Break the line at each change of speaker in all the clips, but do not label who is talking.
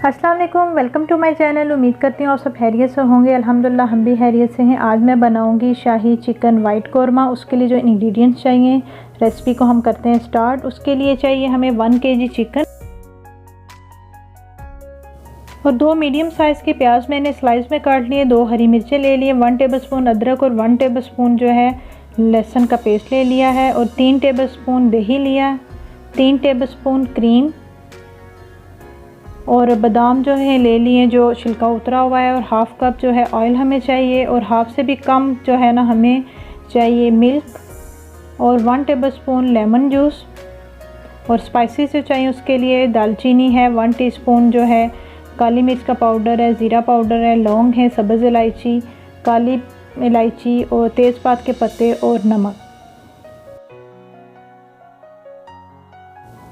अस्सलाम वालेकुम, welcome to my channel. उम्मीद करती हूँ आप सब खैरियत से होंगे। अल्हम्दुलिल्लाह हम भी खैरियत से हैं। आज मैं बनाऊंगी शाही चिकन वाइट कौरमा। उसके लिए जो इंग्रेडिएंट्स चाहिए, रेसिपी को हम करते हैं स्टार्ट। उसके लिए चाहिए हमें 1 kg चिकन और 2 मीडियम साइज़ के प्याज मैंने स्लाइस में काट लिए, 2 हरी मिर्चें ले लिए, 1 टेबलस्पून अदरक और 1 टेबलस्पून जो है लहसुन का पेस्ट ले लिया है और 3 टेबलस्पून दही लिया, 3 टेबलस्पून क्रीम और बादाम जो है ले लिए जो छिलका उतरा हुआ है, और हाफ़ कप जो है ऑयल हमें चाहिए, और हाफ़ से भी कम जो है ना हमें चाहिए मिल्क और 1 टेबलस्पून लेमन जूस। और स्पाइसेस जो चाहिए उसके लिए दालचीनी है, 1 टीस्पून जो है काली मिर्च का पाउडर है, ज़ीरा पाउडर है, लौंग है, सब्ज़ इलायची, काली इलायची और तेज़पात के पत्ते और नमक।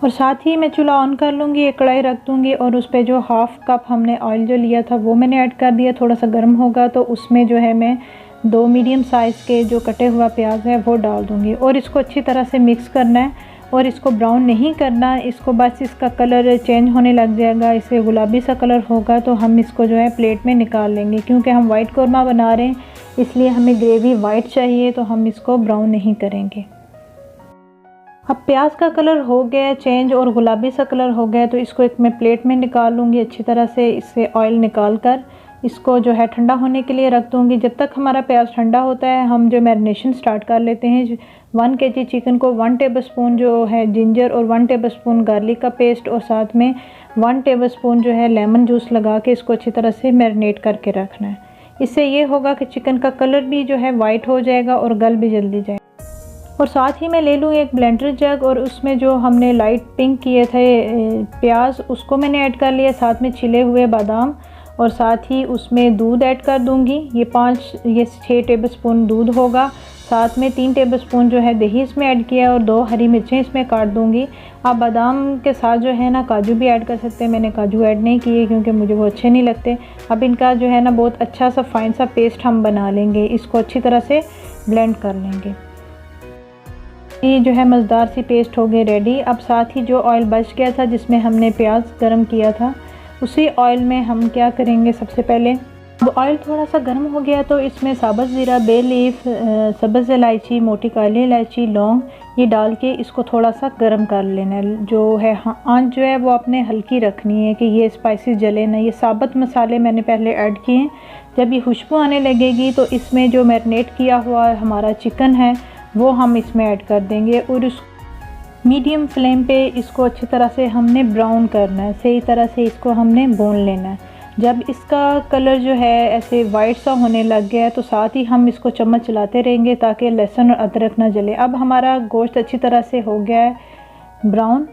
और साथ ही मैं चूल्हा ऑन कर लूँगी, एक कढ़ाई रख दूँगी और उस पर जो हाफ़ कप हमने ऑयल जो लिया था वो मैंने ऐड कर दिया। थोड़ा सा गर्म होगा तो उसमें जो है मैं 2 मीडियम साइज़ के जो कटे हुआ प्याज है वो डाल दूँगी और इसको अच्छी तरह से मिक्स करना है। और इसको ब्राउन नहीं करना, इसको बस इसका कलर चेंज होने लग जाएगा, इसे गुलाबी सा कलर होगा तो हम इसको जो है प्लेट में निकाल लेंगे। क्योंकि हम वाइट कौरमा बना रहे हैं इसलिए हमें ग्रेवी वाइट चाहिए, तो हम इसको ब्राउन नहीं करेंगे। अब प्याज का कलर हो गया चेंज और गुलाबी सा कलर हो गया तो इसको एक मैं प्लेट में निकाल लूँगी अच्छी तरह से। इससे ऑयल निकाल कर इसको जो है ठंडा होने के लिए रख दूँगी। जब तक हमारा प्याज ठंडा होता है हम जो मैरिनेशन स्टार्ट कर लेते हैं। 1 kg चिकन को 1 टेबलस्पून जो है जिंजर और 1 टेबलस्पून गार्लिक का पेस्ट और साथ में 1 टेबलस्पून जो है लेमन जूस लगा के इसको अच्छी तरह से मैरिनेट करके रखना है। इससे ये होगा कि चिकन का कलर भी जो है वाइट हो जाएगा और गल भी जल्दी जाएगा। और साथ ही मैं ले लूँ एक ब्लेंडर जग और उसमें जो हमने लाइट पिंक किए थे प्याज उसको मैंने ऐड कर लिया, साथ में छिले हुए बादाम और साथ ही उसमें दूध ऐड कर दूंगी। ये 6 टेबलस्पून दूध होगा। साथ में 3 टेबलस्पून जो है दही इसमें ऐड किया और 2 हरी मिर्चें इसमें काट दूंगी। आप बादाम के साथ जो है ना काजू भी ऐड कर सकते हैं। मैंने काजू ऐड नहीं किए क्योंकि मुझे वो अच्छे नहीं लगते। अब इनका जो है ना बहुत अच्छा सा फाइन सा पेस्ट हम बना लेंगे। इसको अच्छी तरह से ब्लेंड कर लेंगे। ये जो है मज़ेदार सी पेस्ट हो गई रेडी। अब साथ ही जो ऑयल बच गया था जिसमें हमने प्याज गरम किया था उसी ऑयल में हम क्या करेंगे, सबसे पहले अब ऑयल थोड़ा सा गर्म हो गया तो इसमें साबुत ज़ीरा, बे लीफ, सब्ज़ इलायची, मोटी काली इलायची, लौंग ये डाल के इसको थोड़ा सा गर्म कर लेना है। जो है आंच जो है वो आपने हल्की रखनी है कि ये स्पाइसेस जले ना। ये साबुत मसाले मैंने पहले ऐड किए। जब ये खुशबू आने लगेगी तो इसमें जो मैरिनेट किया हुआ हमारा चिकन है वो हम इसमें ऐड कर देंगे और उस मीडियम फ्लेम पे इसको अच्छी तरह से हमने ब्राउन करना है। सही तरह से इसको हमने भून लेना है। जब इसका कलर जो है ऐसे वाइट सा होने लग गया है तो साथ ही हम इसको चम्मच चलाते रहेंगे ताकि लहसुन और अदरक ना जले। अब हमारा गोश्त अच्छी तरह से हो गया है ब्राउन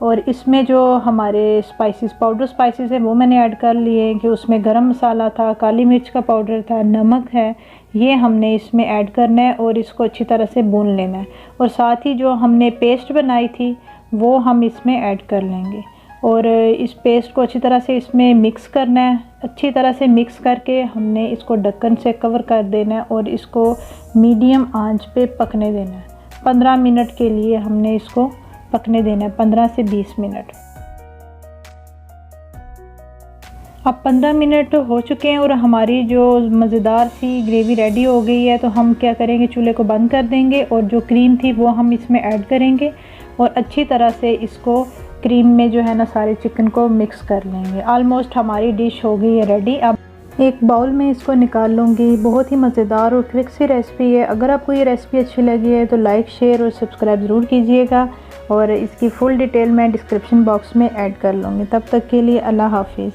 और इसमें जो हमारे पाउडर स्पाइसेस है वो मैंने ऐड कर लिए कि उसमें गरम मसाला था, काली मिर्च का पाउडर था, नमक है, ये हमने इसमें ऐड करना है और इसको अच्छी तरह से भून लेना है। और साथ ही जो हमने पेस्ट बनाई थी वो हम इसमें ऐड कर लेंगे और इस पेस्ट को अच्छी तरह से इसमें मिक्स करना है। अच्छी तरह से मिक्स करके हमने इसको ढक्कन से कवर कर देना है और इसको मीडियम आंच पे पकने देना है। 15 मिनट के लिए हमने इसको पकने देना है, 15 से 20 मिनट। अब 15 मिनट हो चुके हैं और हमारी जो मज़ेदार सी ग्रेवी रेडी हो गई है। तो हम क्या करेंगे, चूल्हे को बंद कर देंगे और जो क्रीम थी वो हम इसमें ऐड करेंगे और अच्छी तरह से इसको क्रीम में जो है ना सारे चिकन को मिक्स कर लेंगे। ऑलमोस्ट हमारी डिश हो गई है रेडी। अब एक बाउल में इसको निकाल लूँगी। बहुत ही मज़ेदार और क्विक सी रेसिपी है। अगर आपको ये रेसिपी अच्छी लगी है तो लाइक, शेयर और सब्सक्राइब ज़रूर कीजिएगा और इसकी फुल डिटेल मैं डिस्क्रिप्शन बॉक्स में ऐड कर लूँगी। तब तक के लिए अल्लाह हाफिज़।